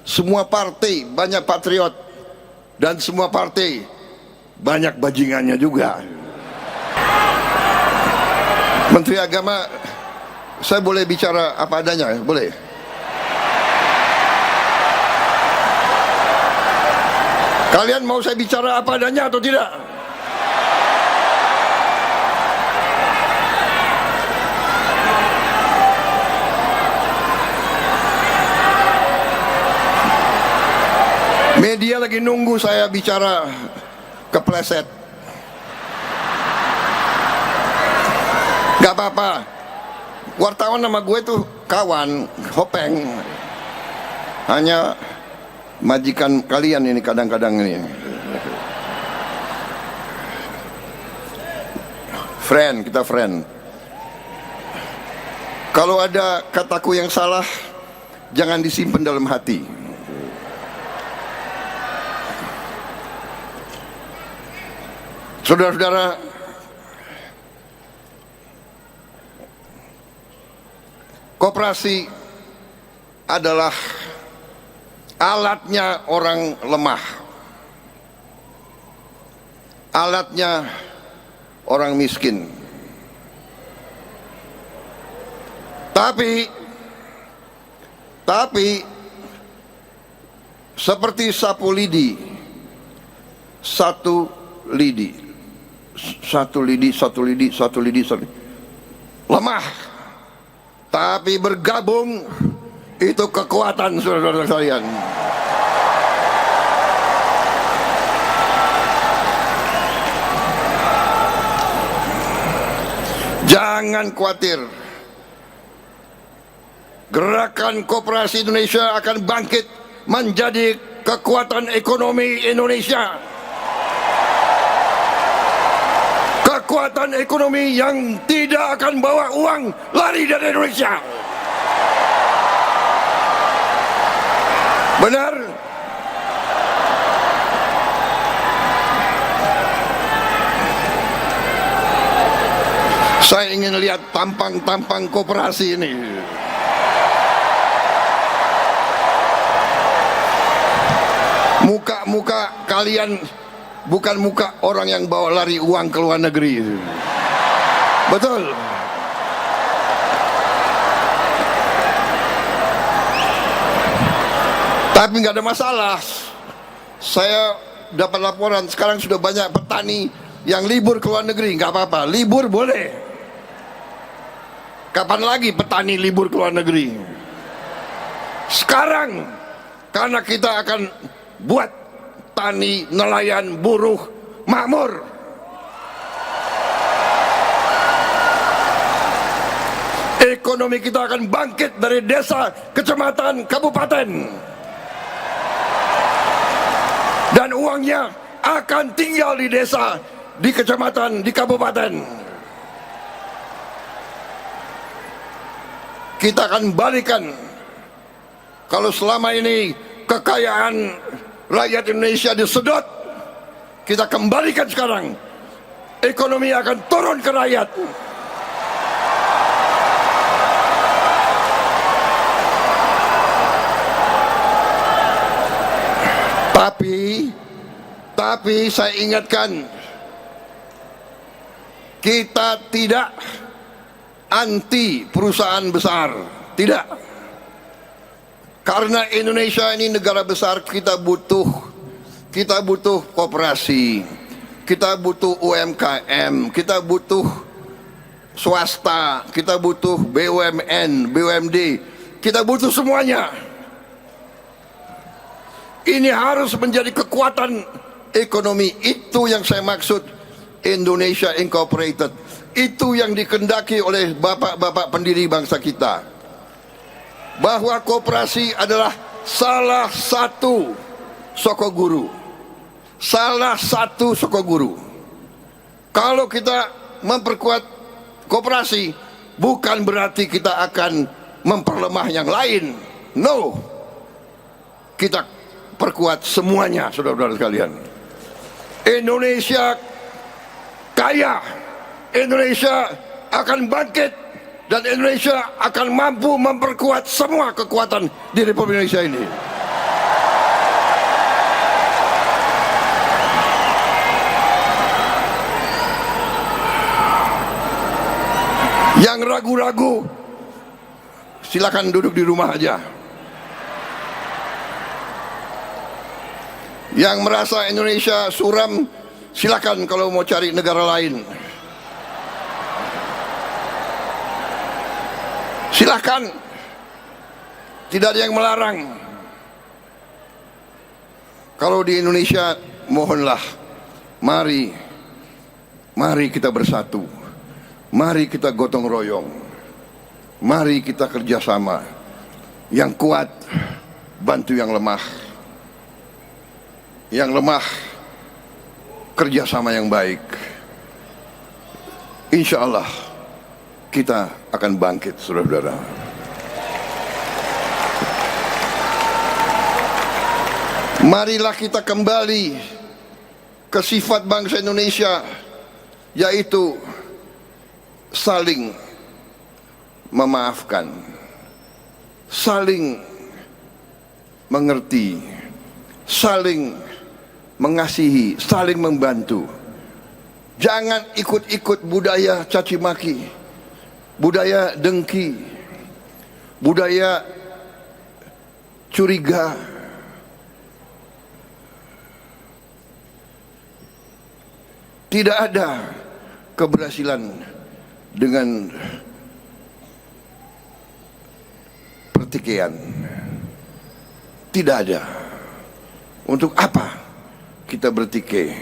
Semua partai banyak patriot, dan semua partai banyak bajingannya juga. Menteri Agama, saya boleh bicara apa adanya? Boleh? Kalian mau saya bicara apa adanya atau tidak? Media lagi nunggu saya bicara kepleset. Gak apa-apa. Wartawan nama gue tuh kawan, Hopeng. Hanya majikan kalian ini kadang-kadang ini. Friend, kita friend. Kalau ada kataku yang salah, jangan disimpan dalam hati. Saudara-saudara, koperasi adalah alatnya orang lemah, alatnya orang miskin. Tapi seperti sapu lidi, satu lidi, lemah, tapi bergabung itu kekuatan, saudara-saudara sekalian. Jangan khawatir, gerakan koperasi Indonesia akan bangkit menjadi kekuatan ekonomi Indonesia. Kekuatan ekonomi yang tidak akan bawa uang lari dari Indonesia. Benar? Saya ingin lihat tampang-tampang koperasi ini. Muka-muka kalian bukan muka orang yang bawa lari uang ke luar negeri. Betul. Tapi nggak ada masalah. Saya dapat laporan sekarang sudah banyak petani yang libur ke luar negeri. Nggak apa-apa, libur boleh. Kapan lagi petani libur ke luar negeri? Sekarang, karena kita akan buat tani, nelayan, buruh makmur. Ekonomi kita akan bangkit dari desa, kecamatan, kabupaten. Dan uangnya akan tinggal di desa, di kecamatan, di kabupaten. Kita akan balikan. Kalau selama ini kekayaan rakyat Indonesia disedot, kita kembalikan sekarang. Ekonomi akan turun ke rakyat. Tapi saya ingatkan, kita tidak anti perusahaan besar, tidak. Karena Indonesia ini negara besar, kita butuh koperasi, kita butuh UMKM, kita butuh swasta, kita butuh BUMN, BUMD, kita butuh semuanya. Ini harus menjadi kekuatan ekonomi. Itu yang saya maksud Indonesia Incorporated. Itu yang dikehendaki oleh bapak-bapak pendiri bangsa kita, bahwa koperasi adalah salah satu sokoguru. Salah satu sokoguru. Kalau kita memperkuat koperasi, bukan berarti kita akan memperlemah yang lain. No, kita perkuat semuanya, saudara-saudara sekalian. Indonesia kaya, Indonesia akan bangkit, dan Indonesia akan mampu memperkuat semua kekuatan di Republik Indonesia ini. Yang ragu-ragu, silakan duduk di rumah aja. Yang merasa Indonesia suram, silakan kalau mau cari negara lain. Silakan, tidak ada yang melarang. Kalau di Indonesia, mohonlah, mari kita bersatu, mari kita gotong royong, mari kita kerjasama. Yang kuat bantu yang lemah, yang lemah kerjasama yang baik. Insya Allah kita akan bangkit, saudara-saudara. Marilah kita kembali ke sifat bangsa Indonesia, yaitu saling memaafkan, saling mengerti, saling mengasihi, saling membantu. Jangan ikut-ikut budaya caci maki, budaya dengki, budaya curiga. Tidak ada keberhasilan dengan pertikaian. Tidak ada. Untuk apa kita bertikai?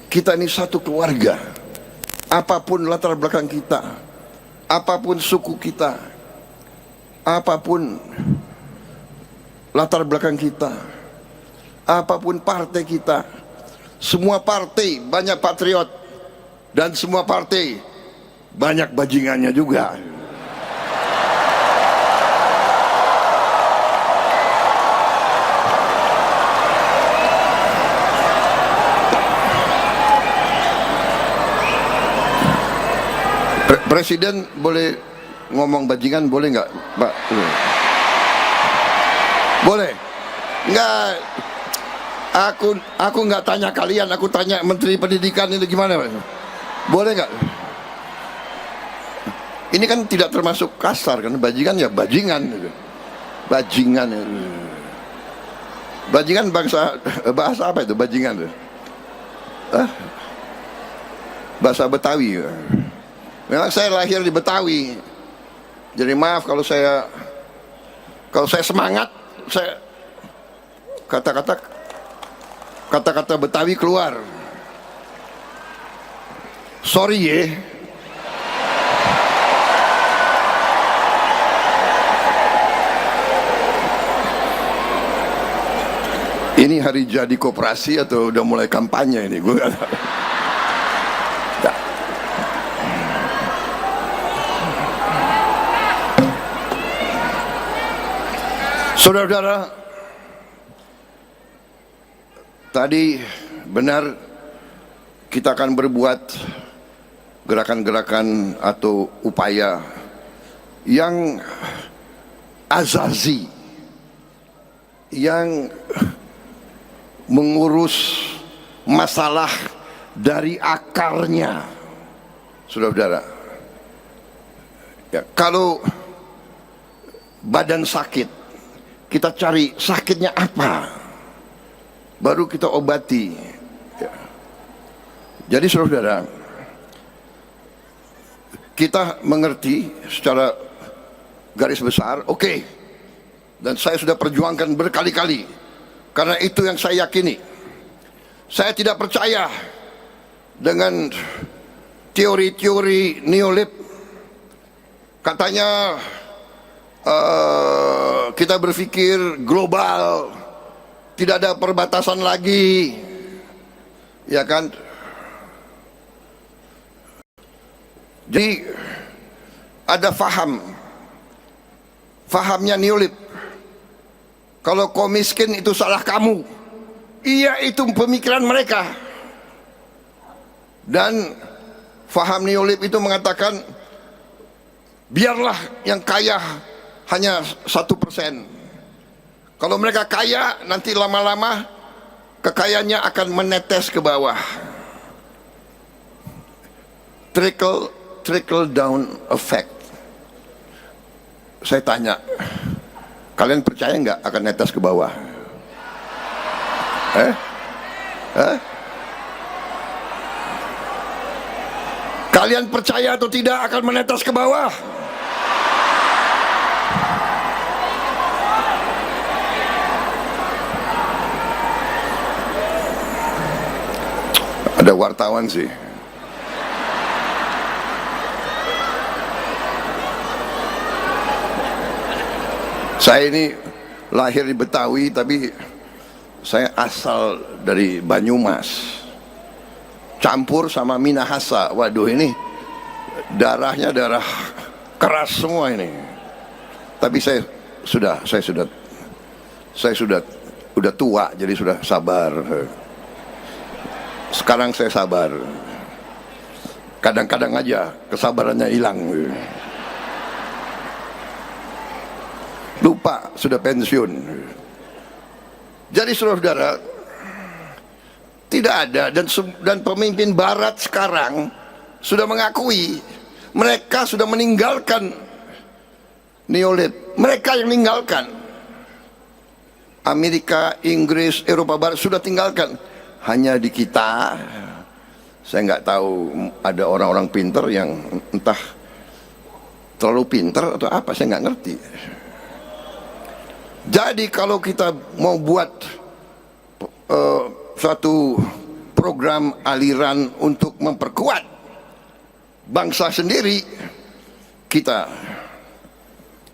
Kita ini satu keluarga. Apapun latar belakang kita, apapun suku kita, apapun latar belakang kita, apapun partai kita, semua partai banyak patriot, dan semua partai banyak bajingannya juga. Presiden boleh ngomong bajingan, boleh nggak, Pak? Boleh? Nggak. Aku nggak tanya kalian, aku tanya Menteri Pendidikan ini gimana, Pak? Boleh nggak? Ini kan tidak termasuk kasar kan, bajingan ya bajingan, bajingan. Bajingan bahasa apa itu bajingan? Bahasa Betawi. Memang saya lahir di Betawi, jadi maaf kalau saya semangat, saya kata-kata Betawi keluar. Sorry ya. Ini hari jadi koperasi atau udah mulai kampanye ini? Gue gak tahu. Saudara-saudara, tadi benar kita akan berbuat gerakan-gerakan atau upaya yang azazi, yang mengurus masalah dari akarnya, saudara-saudara. Ya, kalau badan sakit, kita cari sakitnya apa, baru kita obati. Ya. Jadi saudara, kita mengerti secara garis besar, oke. Dan saya sudah perjuangkan berkali-kali, karena itu yang saya yakini. Saya tidak percaya dengan teori-teori neolib. Katanya kita berpikir global, tidak ada perbatasan lagi, ya kan? Jadi ada fahamnya neolib. Kalau kau miskin itu salah kamu. Iya, itu pemikiran mereka. Dan faham neolib itu mengatakan biarlah yang kaya hanya 1%. Kalau mereka kaya, nanti lama-lama kekayaannya akan menetes ke bawah. trickle down effect. Saya tanya, kalian percaya nggak akan netes ke bawah? Kalian percaya atau tidak akan menetes ke bawah? Ada wartawan sih. Saya ini lahir di Betawi, tapi saya asal dari Banyumas, campur sama Minahasa. Waduh, ini darahnya darah keras semua ini. Tapi saya sudah tua, jadi sudah sabar. Sekarang saya sabar. Kadang-kadang aja kesabarannya hilang. Lupa sudah pensiun. Jadi saudara-saudara, tidak ada, dan pemimpin barat sekarang sudah mengakui mereka sudah meninggalkan neolit. Mereka yang meninggalkan. Amerika, Inggris, Eropa Barat sudah tinggalkan. Hanya di kita, saya nggak tahu, ada orang-orang pinter yang entah terlalu pinter atau apa, saya nggak ngerti. Jadi kalau kita mau buat suatu program aliran untuk memperkuat bangsa sendiri, kita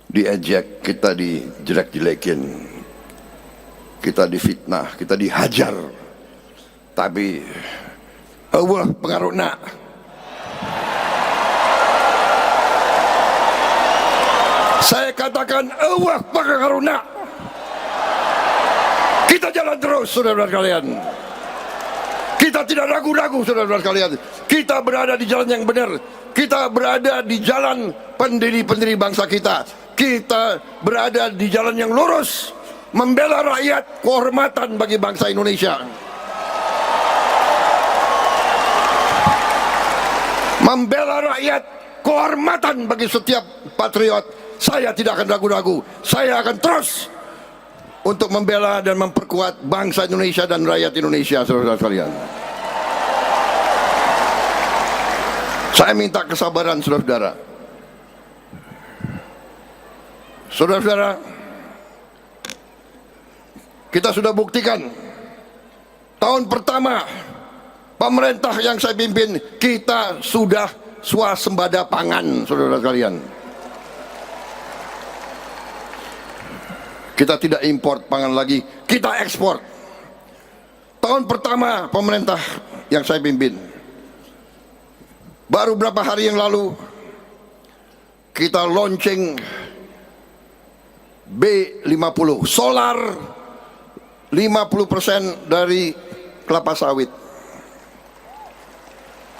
diejek, kita dijelek-jelekin, kita difitnah, kita dihajar. Tapi Allah pengaruhna. Saya katakan Allah pengaruhna. Kita jalan terus, saudara-saudara kalian. Kita tidak ragu-ragu, saudara-saudara kalian. Kita berada di jalan yang benar. Kita berada di jalan pendiri-pendiri bangsa kita. Kita berada di jalan yang lurus, membela rakyat, kehormatan bagi bangsa Indonesia. Membela rakyat, kehormatan bagi setiap patriot. Saya tidak akan ragu-ragu. Saya akan terus untuk membela dan memperkuat bangsa Indonesia dan rakyat Indonesia, saudara sekalian. Saya minta kesabaran, saudara-saudara. Saudara-saudara, kita sudah buktikan tahun pertama pemerintah yang saya pimpin, kita sudah swasembada pangan, saudara sekalian. Kita tidak import pangan lagi, kita ekspor. Tahun pertama pemerintah yang saya pimpin, baru berapa hari yang lalu kita launching B50 solar, 50% dari kelapa sawit.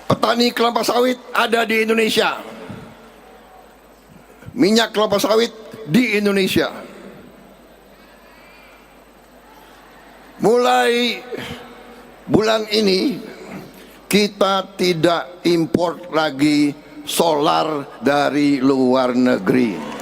Petani kelapa sawit ada di Indonesia, minyak kelapa sawit di Indonesia. Mulai bulan ini kita tidak import lagi solar dari luar negeri.